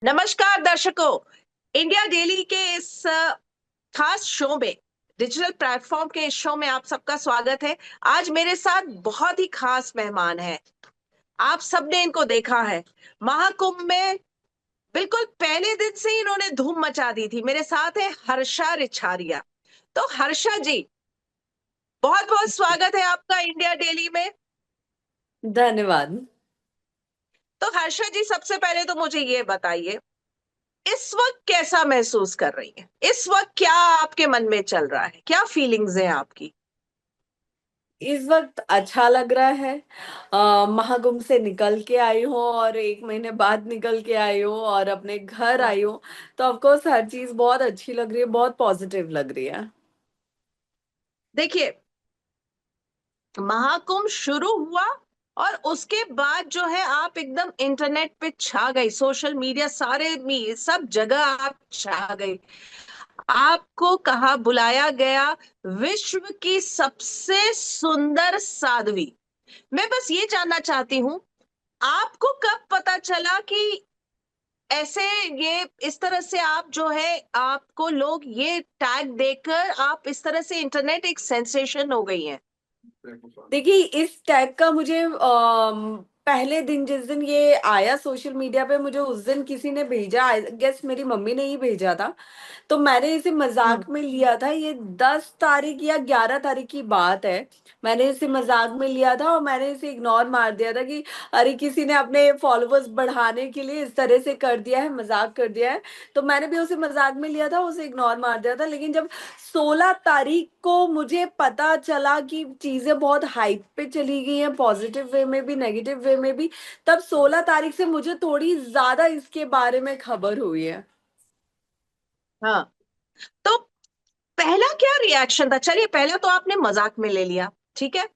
नमस्कार दर्शकों। India daily के इस खास शो में, डिजिटल प्लेटफॉर्म के इस शो में आप सबका स्वागत है। आज मेरे साथ बहुत ही खास मेहमान हैं। आप सबने इनको देखा है महाकुंभ में। बिल्कुल पहले दिन से ही इन्होंने धूम मचा दी थी। मेरे साथ है हर्षा रिछारिया। तो हर्षा जी, बहुत बहुत स्वागत है आपका इंडिया डेली में। धन्यवाद। तो हर्षा जी, सबसे पहले तो मुझे ये बताइए, इस वक्त कैसा महसूस कर रही है? इस वक्त क्या आपके मन में चल रहा है? क्या फीलिंग्स हैं आपकी? इस वक्त अच्छा लग रहा है। महाकुंभ से निकल के आई हूँ और 1 महीने बाद निकल के आई हूँ और अपने घर हाँ। आई हूँ। तो ऑफ कोर्स हर चीज बहुत अच्छी लग रही है, बहुत पॉजिटिव लग रही है। देखिए, महाकुंभ शुरू हुआ और उसके बाद जो है आप एकदम इंटरनेट पे छा गई, सोशल मीडिया सब जगह आप छा गई। आपको कहा बुलाया गया विश्व की सबसे सुंदर साध्वी। मैं बस ये जानना चाहती हूँ, आपको कब पता चला कि ऐसे ये इस तरह से आप जो है, आपको लोग ये टैग देकर आप इस तरह से इंटरनेट एक सेंसेशन हो गई हैं? देखिए, इस टैग का मुझे पहले दिन जिस दिन ये आया सोशल मीडिया पे, मुझे उस दिन किसी ने भेजा, आई गेस मेरी मम्मी ने ही भेजा था। तो मैंने इसे हम्म। मजाक में लिया था। ये 10 तारीख या 11 तारीख की बात है। मैंने इसे मजाक में लिया था और मैंने इसे इग्नोर मार दिया था कि अरे किसी ने अपने फॉलोअर्स बढ़ाने के लिए इस तरह से कर दिया है, मजाक कर दिया है। तो मैंने भी उसे मजाक में लिया था, उसे इग्नोर मार दिया था। लेकिन जब 16 तारीख को मुझे पता चला कि चीजें बहुत हाइप पे चली गई हैं, पॉजिटिव वे में भी नेगेटिव वे में भी, तब 16 तारीख से मुझे थोड़ी ज्यादा इसके बारे में खबर हुई है। हाँ। तो पहला क्या रिएक्शन था? चलिए, पहला तो आपने मजाक में ले लिया, ठीक है।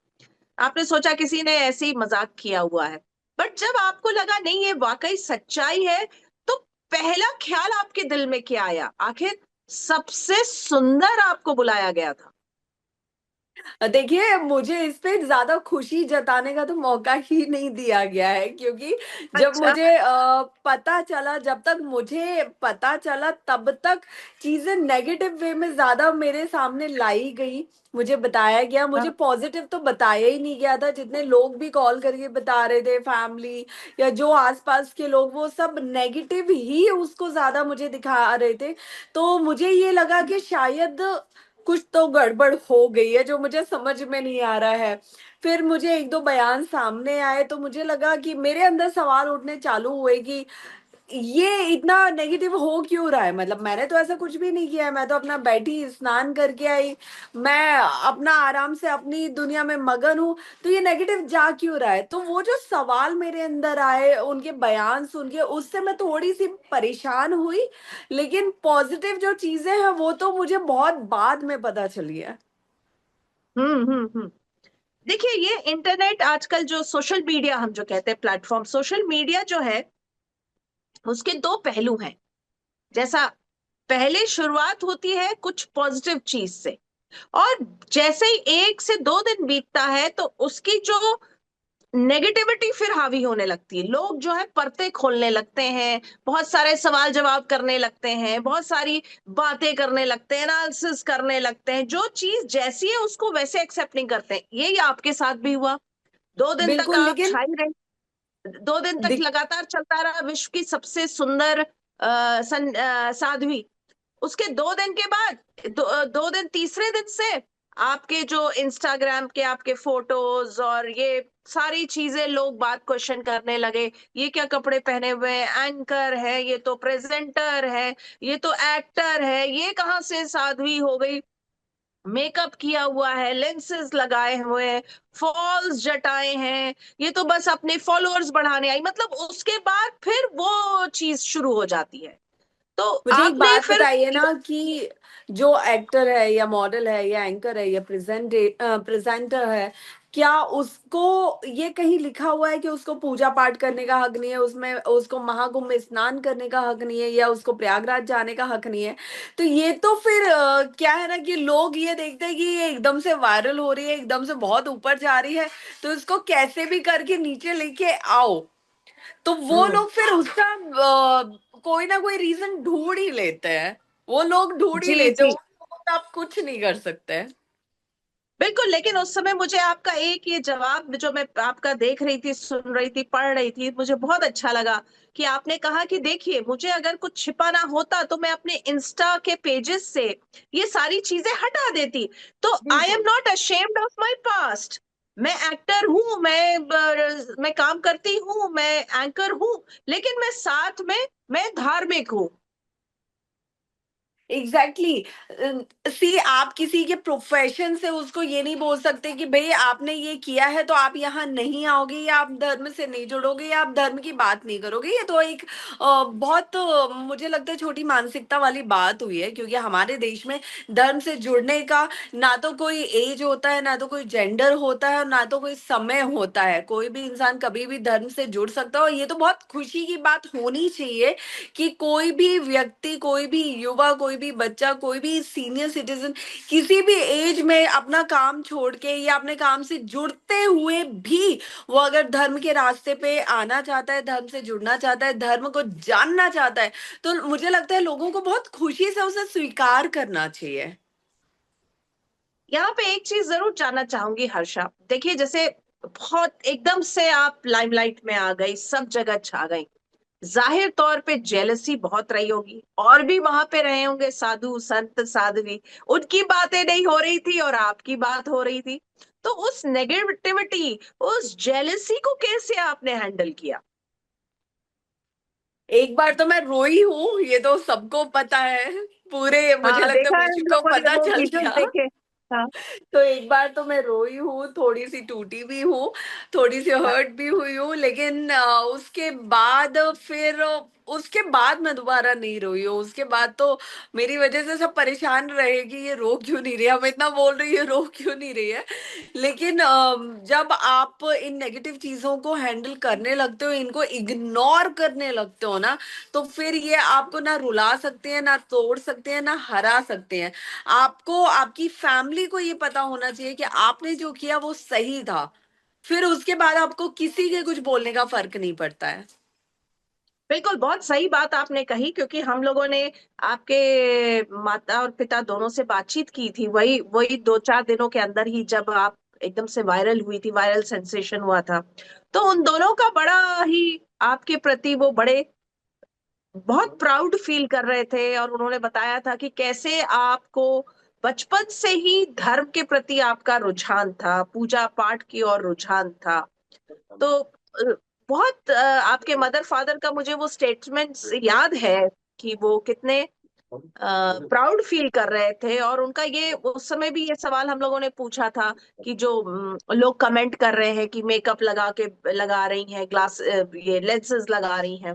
आपने सोचा किसी ने ऐसे ही मजाक किया हुआ है। बट जब आपको लगा नहीं, ये वाकई सच्चाई है, तो पहला ख्याल आपके दिल में क्या आया? आखिर सबसे सुंदर आपको बुलाया गया था। देखिए, मुझे इस पे ज्यादा खुशी जताने का तो मौका ही नहीं दिया गया है, क्योंकि अच्छा। पता चला जब तक मुझे पता चला तब तक चीजें नेगेटिव वे में ज्यादा मेरे सामने लाई गई। मुझे बताया गया, मुझे हाँ। पॉजिटिव तो बताया ही नहीं गया था। जितने लोग भी कॉल करके बता रहे थे, फैमिली या जो आसपास के लोग, वो सब नेगेटिव ही उसको ज्यादा मुझे दिखा रहे थे। तो मुझे ये लगा कि शायद कुछ तो गड़बड़ हो गई है जो मुझे समझ में नहीं आ रहा है। फिर मुझे एक दो बयान सामने आए तो मुझे लगा कि मेरे अंदर सवाल उठने चालू हुए कि ये इतना नेगेटिव हो क्यों रहा है। मतलब मैंने तो ऐसा कुछ भी नहीं किया है, मैं तो अपना बैठी स्नान करके आई, मैं अपना आराम से अपनी दुनिया में मगन हूँ। तो ये नेगेटिव जा क्यों रहा है? तो वो जो सवाल मेरे अंदर आए उनके बयान सुन के, उससे मैं थोड़ी सी परेशान हुई। लेकिन पॉजिटिव जो चीजें हैं वो तो मुझे बहुत बाद में पता चली है। हम्म। देखिए, ये इंटरनेट आजकल जो सोशल मीडिया हम जो कहते हैं प्लेटफॉर्म, सोशल मीडिया जो है उसके दो पहलू हैं। जैसा पहले शुरुआत होती है कुछ पॉजिटिव चीज से, और जैसे ही 1 से 2 दिन बीतता है तो उसकी जो नेगेटिविटी फिर हावी होने लगती है। लोग जो है पर्दे खोलने लगते हैं, बहुत सारे सवाल जवाब करने लगते हैं, बहुत सारी बातें करने लगते हैं, एनालिसिस करने लगते हैं। जो चीज जैसी है उसको वैसे एक्सेप्ट नहीं करते हैं। यही आपके साथ भी हुआ। 2 दिन तक बिल्कुल। आप लेकिन छाई रही। 2 दिन तक लगातार चलता रहा विश्व की सबसे सुंदर साध्वी। उसके 2 दिन के बाद, 2 दिन, तीसरे दिन से आपके जो इंस्टाग्राम के आपके फोटोज और ये सारी चीजें लोग बात क्वेश्चन करने लगे। ये क्या कपड़े पहने हुए हैं? एंकर है, ये तो प्रेजेंटर है, ये तो एक्टर है, ये कहाँ से साध्वी हो गई? मेकअप किया हुआ है, लेंसेज लगाए हुए हैं, फॉल्स जटाए हैं, ये तो बस अपने फॉलोअर्स बढ़ाने आई। मतलब उसके बाद फिर वो चीज शुरू हो जाती है। तो मुझे एक आपने बात फिर बताइए ना कि जो एक्टर है या मॉडल है या एंकर है या प्रेजेंटर है, क्या उसको ये कहीं लिखा हुआ है कि उसको पूजा पाठ करने का हक नहीं है, उसमें उसको महाकुंभ में स्नान करने का हक नहीं है, या उसको प्रयागराज जाने का हक नहीं है? तो ये तो फिर क्या है ना कि लोग ये देखते हैं कि ये एकदम से वायरल हो रही है, एकदम से बहुत ऊपर जा रही है, तो इसको कैसे भी करके नीचे लेके आओ। तो वो हम्म। लोग फिर उसका कोई ना कोई रीजन ढूंढ ही लेते हैं, वो लोग ढूंढ ही जी लेते हैं, जी उसको आप कुछ नहीं कर सकते। बिल्कुल। लेकिन उस समय मुझे आपका एक ये जवाब जो मैं आपका देख रही थी, सुन रही थी, पढ़ रही थी, मुझे बहुत अच्छा लगा कि आपने कहा कि देखिए, मुझे अगर कुछ छिपाना होता तो मैं अपने इंस्टा के पेजेस से ये सारी चीजें हटा देती। तो आई एम बिल्कुल। Not ashamed of my past. मैं एक्टर हूँ, मैं काम करती हूँ, मैं एंकर हूँ, लेकिन मैं साथ में मैं धार्मिक हूँ। Exactly exactly. सी आप किसी के प्रोफेशन से उसको ये नहीं बोल सकते कि भाई आपने ये किया है तो आप यहाँ नहीं आओगे, या आप धर्म से नहीं जुड़ोगे, या आप धर्म की बात नहीं करोगे। ये तो एक बहुत मुझे लगता है छोटी मानसिकता वाली बात हुई है, क्योंकि हमारे देश में धर्म से जुड़ने का ना तो कोई एज होता है, ना तो कोई जेंडर होता है, और ना तो कोई समय होता है। कोई भी इंसान कभी भी धर्म से जुड़ सकता है, और ये तो बहुत खुशी की बात होनी चाहिए कि कोई भी व्यक्ति, कोई भी युवा, कोई भी बच्चा, कोई भी सीनियर सिटीजन किसी भी एज में अपना काम छोड़ के या अपने काम से जुड़ते हुए भी वो अगर धर्म के रास्ते पे आना चाहता है, धर्म से जुड़ना चाहता है, धर्म को जानना चाहता है, तो मुझे लगता है लोगों को बहुत खुशी से उसे स्वीकार करना चाहिए। यहाँ पे एक चीज जरूर जानना चाहूंगी हर्षा। देखिए, जैसे बहुत एकदम से आप लाइमलाइट में आ गई, सब जगह छा गई, जाहिर तौर पे जेलसी बहुत रही होगी, और भी वहां पे रहे होंगे साधु संत साध्वी, उनकी बातें नहीं हो रही थी और आपकी बात हो रही थी। तो उस नेगेटिविटी, उस जेलसी को कैसे आपने हैंडल किया? एक बार तो मैं रोई हूँ, ये तो सबको पता है, पूरे मुझे हाँ, लगता है देखा है, विश्व हम को लोगों ने पता वो चल वीडियोस गया। देखे। हाँ तो एक बार तो मैं रोई हूँ, थोड़ी सी टूटी भी हूँ, थोड़ी सी हाँ। हर्ट भी हुई हूँ, लेकिन उसके बाद फिर उसके बाद मैं दोबारा नहीं रोई हूँ। उसके बाद तो मेरी वजह से सब परेशान रहेगी, ये रो क्यों नहीं रही है, हम इतना बोल रही है, रो क्यों नहीं रही है। लेकिन जब आप इन नेगेटिव चीजों को हैंडल करने लगते हो, इनको इग्नोर करने लगते हो ना, तो फिर ये आपको ना रुला सकते हैं, ना तोड़ सकते हैं, ना हरा सकते हैं। आपको, आपकी फैमिली को ये पता होना चाहिए कि आपने जो किया वो सही था। फिर उसके बाद आपको किसी के कुछ बोलने का फर्क नहीं पड़ता है। बिल्कुल, बहुत सही बात आपने कही, क्योंकि हम लोगों ने आपके माता और पिता दोनों से बातचीत की थी, वही वही 2-4 दिनों के अंदर ही, जब आप एकदम से वायरल हुई थी, वायरल सेंसेशन हुआ था। तो उन दोनों का बड़ा ही आपके प्रति वो बड़े बहुत प्राउड फील कर रहे थे, और उन्होंने बताया था कि कैसे आपको बचपन से ही धर्म के प्रति आपका रुझान था, पूजा पाठ की ओर रुझान था। तो बहुत आपके मदर फादर का मुझे वो स्टेटमेंट्स याद है कि वो कितने प्राउड फील कर रहे थे। और उनका ये उस समय भी ये सवाल हम लोगों ने पूछा था कि जो लोग कमेंट कर रहे हैं कि मेकअप लगा रही हैं, ग्लास ये लेंसेज लगा रही हैं,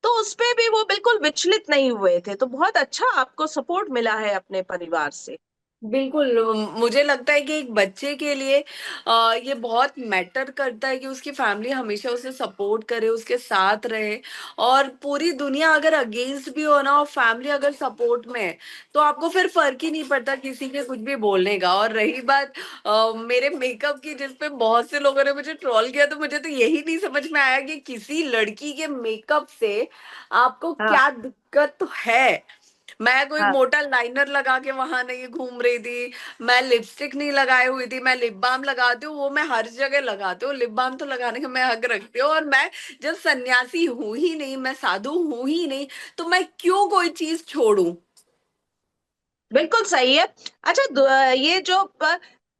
तो उस पे भी वो बिल्कुल विचलित नहीं हुए थे। तो बहुत अच्छा आपको सपोर्ट मिला है अपने परिवार से। बिल्कुल। मुझे लगता है कि एक बच्चे के लिए ये बहुत मैटर करता है कि उसकी फैमिली हमेशा उसे सपोर्ट करे, उसके साथ रहे। और पूरी दुनिया अगर अगेंस्ट भी हो ना, और फैमिली अगर सपोर्ट में है, तो आपको फिर फर्क ही नहीं पड़ता किसी के कुछ भी बोलने का। और रही बात मेरे मेकअप की, जिसपे बहुत से लोगों ने मुझे ट्रोल किया, तो मुझे तो यही नहीं समझ में आया कि किसी लड़की के मेकअप से आपको हाँ क्या दिक्कत है। मैं कोई हाँ। मोटा लाइनर लगा के वहां नहीं घूम रही थी, मैं लिपस्टिक नहीं लगाई हुई थी, मैं लिप बाम लगाती हूँ, वो मैं हर जगह लगाती हूँ, लिप बाम तो लगाने का मैं हक रखती हूँ। और मैं जब सन्यासी हूं ही नहीं, मैं साधु हूं ही नहीं, तो मैं क्यों कोई चीज छोड़ूं। बिल्कुल सही है। अच्छा, ये जो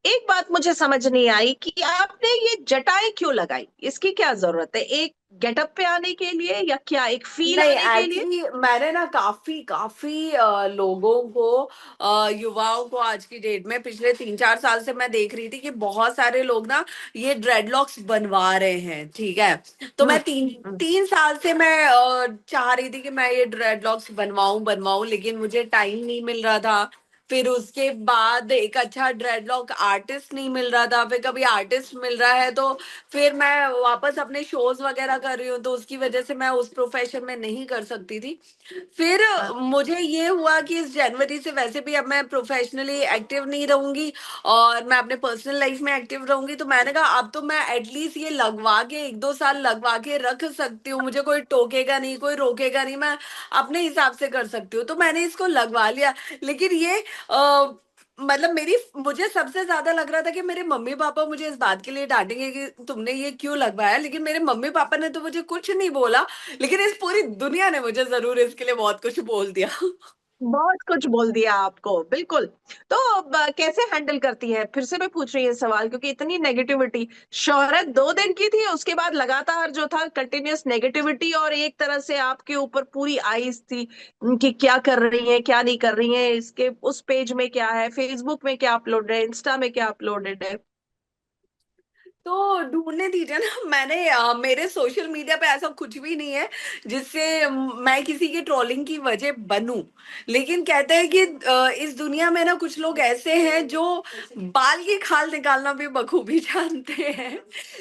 एक बात मुझे समझ नहीं आई कि आपने ये जटाएं क्यों लगाई, इसकी क्या जरूरत है? एक गेटअप पे आने के लिए, या क्या एक फील नहीं, आने के लिए? एक्चुअली मैंने ना काफी काफी लोगों को, युवाओं को, आज की डेट में पिछले 3-4 साल से मैं देख रही थी कि बहुत सारे लोग ना ये ड्रेडलॉक्स बनवा रहे हैं, ठीक है। तो हम्म मैं तीन हम्म। 3 साल से मैं चाह रही थी कि मैं ये ड्रेडलॉक्स बनवाऊं बनवाऊं, लेकिन मुझे टाइम नहीं मिल रहा था। फिर उसके बाद एक अच्छा ड्रेडलॉक आर्टिस्ट नहीं मिल रहा था, फिर कभी आर्टिस्ट मिल रहा है तो फिर मैं वापस अपने शोज वगैरह कर रही हूँ, तो उसकी वजह से मैं उस प्रोफेशन में नहीं कर सकती थी। फिर हाँ। मुझे ये हुआ कि इस जनवरी से वैसे भी अब मैं प्रोफेशनली एक्टिव नहीं रहूंगी और मैं अपने पर्सनल लाइफ में एक्टिव रहूंगी, तो मैंने कहा अब तो मैं एटलीस्ट ये लगवा के 1-2 साल लगवा के रख सकती हूँ, मुझे कोई टोकेगा नहीं, कोई रोकेगा नहीं, मैं अपने हिसाब से कर सकती हूँ, तो मैंने इसको लगवा लिया। लेकिन ये मतलब मेरी मुझे सबसे ज्यादा लग रहा था कि मेरे मम्मी पापा मुझे इस बात के लिए डांटेंगे कि तुमने ये क्यों लगवाया, लेकिन मेरे मम्मी पापा ने तो मुझे कुछ नहीं बोला, लेकिन इस पूरी दुनिया ने मुझे जरूर इसके लिए बहुत कुछ बोल दिया। बहुत कुछ बोल दिया आपको, बिल्कुल। तो अब कैसे हैंडल करती है, फिर से मैं पूछ रही हूँ सवाल, क्योंकि इतनी नेगेटिविटी। शोहरत 2 दिन की थी, उसके बाद लगातार जो था कंटिन्यूअस नेगेटिविटी, और एक तरह से आपके ऊपर पूरी आइज थी कि क्या कर रही है क्या नहीं कर रही है, इसके उस पेज में क्या है, फेसबुक में क्या अपलोडेड है, इंस्टा में क्या अपलोडेड है। तो ढूंढने दीजिए ना, मैंने मेरे सोशल मीडिया पे ऐसा कुछ भी नहीं है जिससे मैं किसी के ट्रोलिंग की वजह बनूं। लेकिन कहते हैं कि इस दुनिया में ना कुछ लोग ऐसे हैं जो बाल की खाल निकालना भी बखूबी जानते हैं,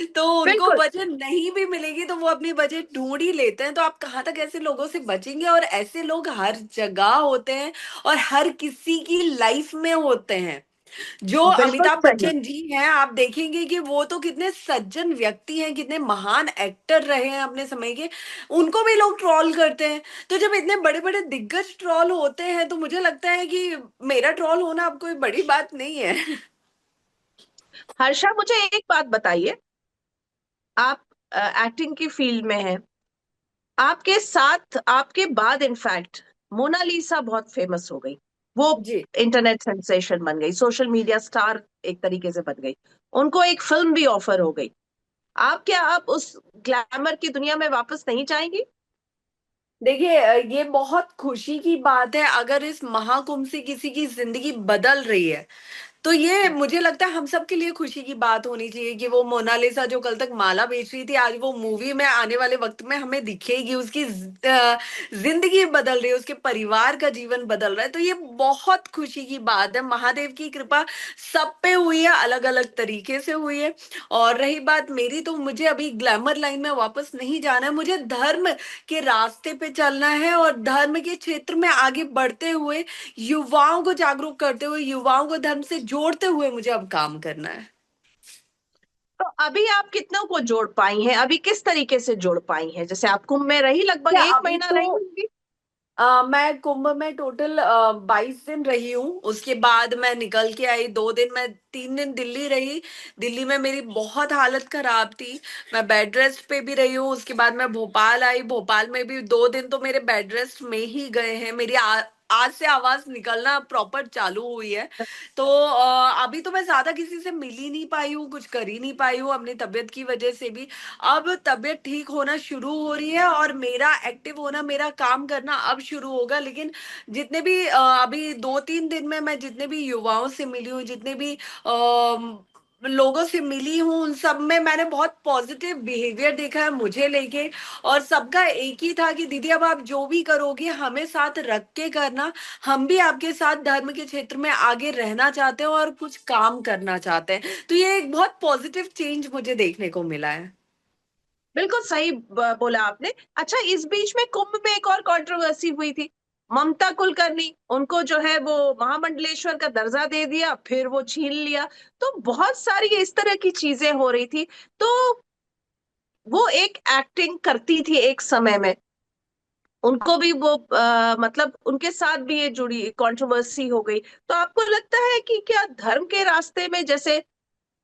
तो उनको बिल्कुल। वजह नहीं भी मिलेगी तो वो अपनी वजह ढूंढ ही लेते हैं। तो आप कहाँ तक ऐसे लोगों से बचेंगे, और ऐसे लोग हर जगह होते हैं और हर किसी की लाइफ में होते हैं। जो बिल्कुल अमिताभ सही। बच्चन जी हैं, आप देखेंगे कि वो तो कितने सज्जन व्यक्ति हैं, कितने महान एक्टर रहे हैं अपने समय के, उनको भी लोग ट्रोल करते हैं। तो जब इतने बड़े बड़े दिग्गज ट्रोल होते हैं तो मुझे लगता है कि मेरा ट्रोल होना अब कोई बड़ी बात नहीं है। हर्षा, मुझे एक बात बताइए। आप एक्टिंग की फील्ड में हैं, आपके साथ आपके बाद इनफैक्ट मोनालिसा बहुत फेमस हो गई। वो जी। इंटरनेट सेंसेशन बन गई, सोशल मीडिया स्टार एक तरीके से बन गई। उनको एक फिल्म भी ऑफर हो गई। आप क्या आप उस ग्लैमर की दुनिया में वापस नहीं जाएंगी? देखिए ये बहुत खुशी की बात है अगर इस महाकुंभ से किसी की जिंदगी बदल रही है, तो ये मुझे लगता है हम सब के लिए खुशी की बात होनी चाहिए कि वो मोनालिसा जो कल तक माला बेच रही थी, आज वो मूवी में आने वाले वक्त में हमें दिखेगी, उसकी जिंदगी बदल रही है, उसके परिवार का जीवन बदल रहा है। तो ये बहुत खुशी की बात है, महादेव की कृपा सब पे हुई है, अलग अलग तरीके से हुई है। और रही बात मेरी, तो मुझे अभी ग्लैमर लाइन में वापस नहीं जाना है, मुझे धर्म के रास्ते पे चलना है और धर्म के क्षेत्र में आगे बढ़ते हुए युवाओं को जागरूक करते हुए, युवाओं को धर्म से जोड़ते हुए मुझे अब काम करना है। तो अभी आप कितनों को जोड़ पाई हैं, अभी किस तरीके से जोड़ पाई हैं? जैसे आप कुंभ में रही, लगभग क्या एक अभी महीना तो रही होंगी। मैं कुंभ में टोटल 22 दिन रही हूँ, उसके बाद मैं निकल के आई। 2 दिन मैं 3 दिन दिल्ली रही। दिल्ली में मेरी बहुत हालत खराब थी, मैं बेड रेस्ट पे भी रही हूँ। उसके बाद मैं भोपाल आई, भोपाल में भी 2 दिन तो मेरे बेड रेस्ट में ही गए हैं। मेरी आज से आवाज निकलना प्रॉपर चालू हुई है। तो अभी तो मैं ज्यादा किसी से मिल ही नहीं पाई हूँ, कुछ कर ही नहीं पाई हूँ अपनी तबीयत की वजह से भी। अब तबीयत ठीक होना शुरू हो रही है और मेरा एक्टिव होना, मेरा काम करना अब शुरू होगा। लेकिन जितने भी अभी 2-3 दिन में मैं जितने भी युवाओं से मिली हूँ, जितने भी लोगों से मिली हूँ, उन सब में मैंने बहुत पॉजिटिव बिहेवियर देखा है मुझे लेके। और सबका एक ही था कि दीदी अब आप जो भी करोगे हमें साथ रख के करना, हम भी आपके साथ धर्म के क्षेत्र में आगे रहना चाहते हैं और कुछ काम करना चाहते हैं। तो ये एक बहुत पॉजिटिव चेंज मुझे देखने को मिला है। बिल्कुल सही बोला आपने। अच्छा, इस बीच में कुंभ में एक और कंट्रोवर्सी हुई थी। ममता कुलकर्णी, उनको जो है वो महामंडलेश्वर का दर्जा दे दिया, फिर वो छीन लिया। तो बहुत सारी इस तरह की चीजें हो रही थी। तो वो एक एक्टिंग करती थी एक समय में, उनको भी वो मतलब उनके साथ भी ये जुड़ी कंट्रोवर्सी हो गई। तो आपको लगता है कि क्या धर्म के रास्ते में, जैसे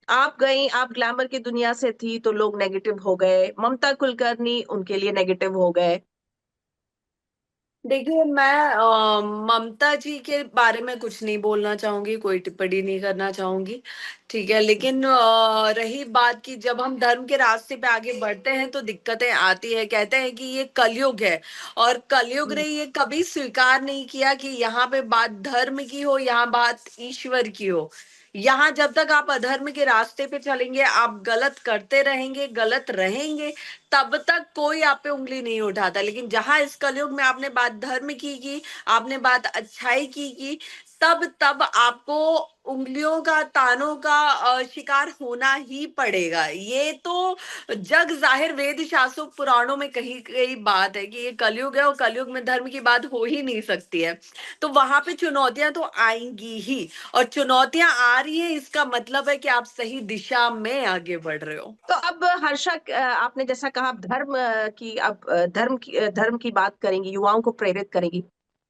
आप गई, आप ग्लैमर की दुनिया से थी तो लोग नेगेटिव हो गए, ममता कुलकर्णी उनके लिए नेगेटिव हो गए। देखिए मैं ममता जी के बारे में कुछ नहीं बोलना चाहूंगी, कोई टिप्पणी नहीं करना चाहूंगी, ठीक है। लेकिन रही बात कि जब हम धर्म के रास्ते पे आगे बढ़ते हैं तो दिक्कतें आती है। कहते हैं कि ये कलयुग है, और कलयुग ने ये कभी स्वीकार नहीं किया कि यहाँ पे बात धर्म की हो, यहाँ बात ईश्वर की हो। यहाँ जब तक आप अधर्म के रास्ते पे चलेंगे, आप गलत करते रहेंगे, गलत रहेंगे, तब तक कोई आप पे उंगली नहीं उठाता। लेकिन जहां इस कलयुग में आपने बात धर्म की, आपने बात अच्छाई की, तब तब आपको उंगलियों का, तानों का शिकार होना ही पड़ेगा। ये तो जग जाहिर, वेद शास्त्रों पुराणों में कहीं कहीं बात है कि ये कलयुग है और कलयुग में धर्म की बात हो ही नहीं सकती है। तो वहां पे चुनौतियां तो आएंगी ही, और चुनौतियां आ रही है इसका मतलब है कि आप सही दिशा में आगे बढ़ रहे हो। तो अब हर्षा, आपने जैसा कहा, आप धर्म की, अब धर्म की बात करेंगी, युवाओं को प्रेरित करेंगी,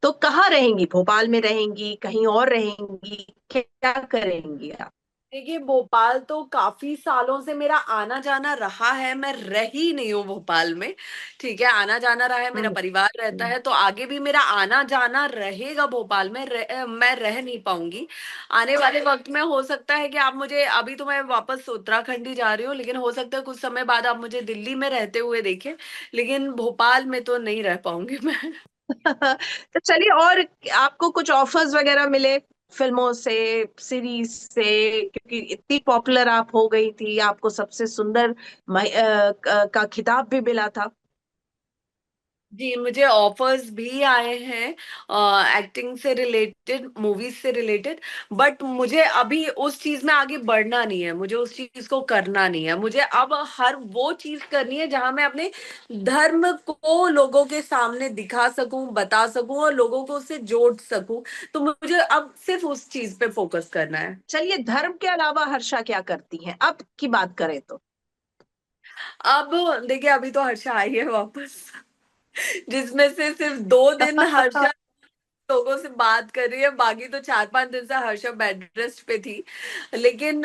तो कहाँ रहेंगी? भोपाल में रहेंगी, कहीं और रहेंगी, क्या करेंगी आप? देखिए, भोपाल तो काफी सालों से मेरा आना जाना रहा है, मैं रही नहीं हूँ भोपाल में। ठीक है, आना जाना रहा है, मेरा हम्म। परिवार रहता हम्म। है, तो आगे भी मेरा आना जाना रहेगा भोपाल में। मैं रह नहीं पाऊंगी आने वाले वक्त में। हो सकता है कि आप मुझे, अभी तो मैं वापस उत्तराखंड ही जा रही हूँ, लेकिन हो सकता है कुछ समय बाद आप मुझे दिल्ली में रहते हुए देखें, लेकिन भोपाल में तो नहीं रह पाऊंगी मैं। तो चलिए, और आपको कुछ ऑफर्स वगैरह मिले फिल्मों से, सीरीज से? क्योंकि इतनी पॉपुलर आप हो गई थी, आपको सबसे सुंदर का खिताब भी मिला था। जी, मुझे ऑफर्स भी आए हैं एक्टिंग से रिलेटेड, मूवीज से रिलेटेड। बट मुझे अभी उस चीज में आगे बढ़ना नहीं है, मुझे उस चीज को करना नहीं है। मुझे अब हर वो चीज करनी है जहां मैं अपने धर्म को लोगों के सामने दिखा सकूं, बता सकूं और लोगों को उससे जोड़ सकूं। तो मुझे अब सिर्फ उस चीज पे फोकस करना है। चलिए, धर्म के अलावा हर्षा क्या करती हैं अब की बात करें तो? अब देखिए, अभी तो हर्षा आई है वापस, जिसमें से सिर्फ 2 दिन हर्षा लोगों से बात कर रही है, बाकी तो 4-5 दिन से हर्षा बेड रेस्ट पे थी। लेकिन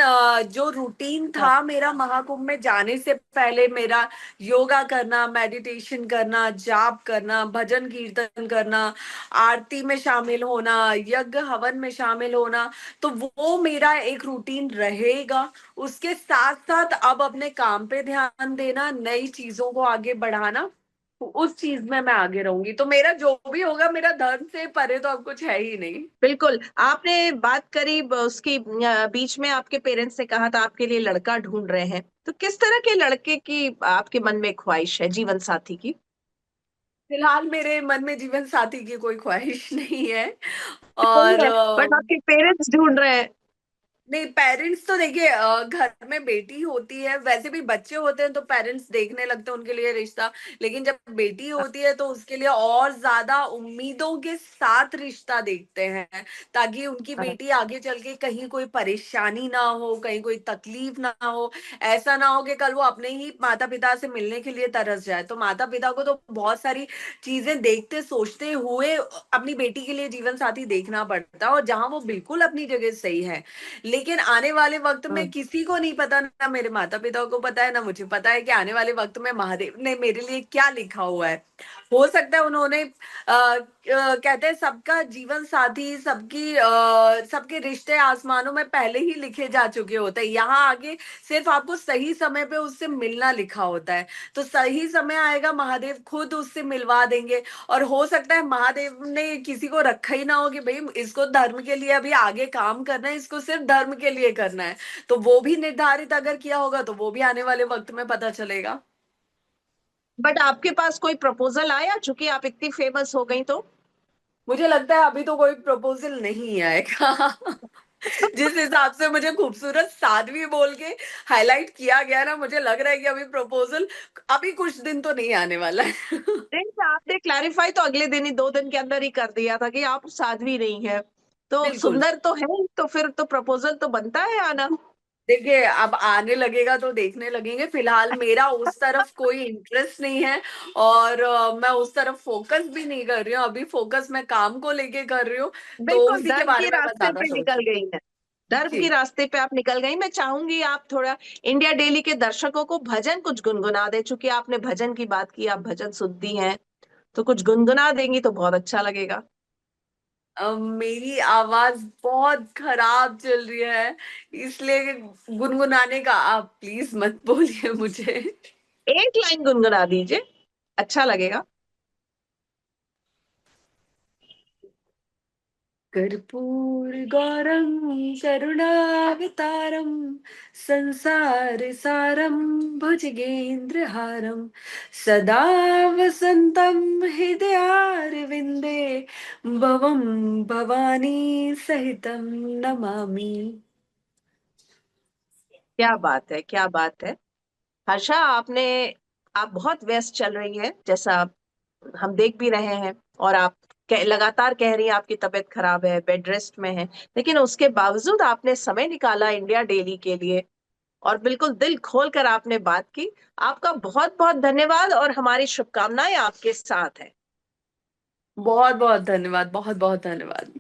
जो रूटीन था मेरा महाकुंभ में जाने से पहले, मेरा योगा करना, मेडिटेशन करना, जाप करना, भजन कीर्तन करना, आरती में शामिल होना, यज्ञ हवन में शामिल होना, तो वो मेरा एक रूटीन रहेगा। उसके साथ साथ अब अपने काम पे ध्यान देना, नई चीजों को आगे बढ़ाना, उस चीज में मैं आगे रहूंगी। तो मेरा जो भी होगा, मेरा धर्म से परे तो अब कुछ है ही नहीं। बिल्कुल। आपने बात करी उसकी, बीच में आपके पेरेंट्स ने कहा था आपके लिए लड़का ढूंढ रहे हैं, तो किस तरह के लड़के की आपके मन में ख्वाहिश है, जीवन साथी की? फिलहाल मेरे मन में जीवन साथी की कोई ख्वाहिश नहीं है। नहीं और है, बट आपके पेरेंट्स ढूंढ रहे हैं। नहीं, पेरेंट्स तो देखिए, घर में बेटी होती है, वैसे भी बच्चे होते हैं तो पेरेंट्स देखने लगते हैं उनके लिए रिश्ता। लेकिन जब बेटी होती है तो उसके लिए और ज्यादा उम्मीदों के साथ रिश्ता देखते हैं, ताकि उनकी बेटी आगे चल के कहीं कोई परेशानी ना हो, कहीं कोई तकलीफ ना हो। ऐसा ना हो कि कल वो अपने ही माता पिता से मिलने के लिए तरस जाए। तो माता पिता को तो बहुत सारी चीजें देखते सोचते हुए अपनी बेटी के लिए जीवन साथी देखना पड़ता है, और जहां वो बिल्कुल अपनी जगह सही है। लेकिन आने वाले वक्त में हम्म। किसी को नहीं पता, ना मेरे माता पिता को पता है, ना मुझे पता है कि आने वाले वक्त में महादेव ने मेरे लिए क्या लिखा हुआ है। हो सकता है उन्होंने कहते हैं सबका जीवन साथी, सबके रिश्ते आसमानों में पहले ही लिखे जा चुके होते हैं। यहाँ आगे सिर्फ आपको सही समय पे उससे मिलना लिखा होता है। तो सही समय आएगा, महादेव खुद उससे मिलवा देंगे। और हो सकता है महादेव ने किसी को रखा ही ना हो कि भाई इसको धर्म के लिए अभी आगे काम करना है, इसको सिर्फ धर्म के लिए करना है। तो वो भी निर्धारित अगर किया होगा तो वो भी आने वाले वक्त में पता चलेगा। बट आपके पास कोई प्रपोजल आया, चूंकि आप इतनी फेमस हो गई तो? मुझे लगता है अभी तो कोई प्रपोजल नहीं आएगा। जिस हिसाब से मुझे खूबसूरत साध्वी बोल के हाईलाइट किया गया ना, मुझे लग रहा है कि अभी प्रपोजल अभी कुछ दिन तो नहीं आने वाला है। नहीं, आपने क्लैरिफाई तो अगले दिन ही, 2 दिन के अंदर ही कर दिया था कि आप साध्वी नहीं है, तो बिल्कुल। सुंदर तो है ही, तो फिर तो प्रपोजल तो बनता है आना। देखिए, अब आने लगेगा तो देखने लगेंगे। फिलहाल मेरा उस तरफ कोई इंटरेस्ट नहीं है, और मैं उस तरफ फोकस भी नहीं कर रही हूँ। अभी फोकस मैं काम को लेके कर रही हूँ, तो बिल्कुल, उसी के धर्म बारे के में मैं रास्ते ज्यादा पे सोच निकल रही गई है। धर्म हूँ। के रास्ते पे आप निकल गई। मैं चाहूंगी आप थोड़ा इंडिया डेली के दर्शकों को भजन कुछ गुनगुना दे, चूंकि आपने भजन की बात की, आप भजन सुनती हैं, तो कुछ गुनगुना देंगी तो बहुत अच्छा लगेगा। मेरी आवाज बहुत खराब चल रही है, इसलिए गुनगुनाने का आप प्लीज मत बोलिए मुझे। एक लाइन गुनगुना दीजिए, अच्छा लगेगा। कर्पूर गौरम करुणावतारम, संसार सारम भुजगेंद्र हारम, सदा वसंतम हृदयारविंदे, भवम भवानी सहितम नमामि। क्या बात है, क्या बात है। हर्षा, आप बहुत व्यस्त चल रही हैं, जैसा हम देख भी रहे हैं। और आप लगातार कह रही हैं आपकी तबीयत खराब है, बेड रेस्ट में है, लेकिन उसके बावजूद आपने समय निकाला इंडिया डेली के लिए, और बिल्कुल दिल खोल कर आपने बात की। आपका बहुत बहुत धन्यवाद, और हमारी शुभकामनाएं आपके साथ है। बहुत बहुत धन्यवाद, बहुत बहुत धन्यवाद।